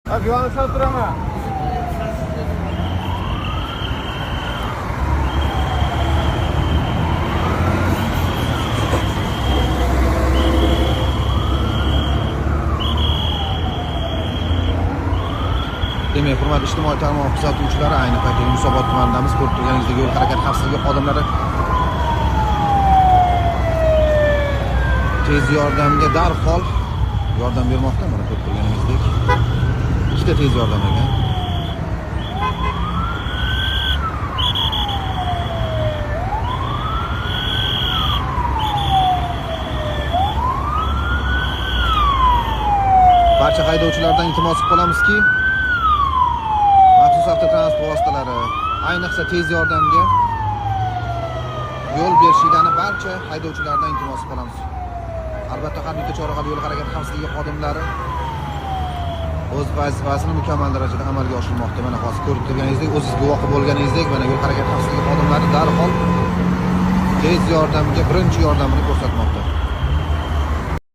Yonib turaman. Demak, hurmatli ijtimoiy tarmoq kuzatuvchilari, ayni paytda Yunusobod tumanidamiz. Ko'rib turganingizdek, yo'l harakati xavfsizligi xodimlari tez yordamga darhol yordam bermoqda. Mana ko'rib turganingizdek, ikkita tez yordam ekan. Barcha haydovchilardan iltimos qilamizki, maxsus avtotransport vositalari, ayniqsa tez yordamga yo'l berishinglarni barcha haydovchilardan iltimos qilamiz. Albatta, har bitta chorrahalar yo'l harakati xavfsizligi xodimlari o'z vazifasini mukammal darajada amalga oshirmoqda. Mana hozir ko'rib turganingizdek, o'zingiz guvoh bo'lganingizdek, mana yo'l harakati xavfsizligi xodimlari darhol tez yordamga birinchi yordamini ko'rsatmoqda.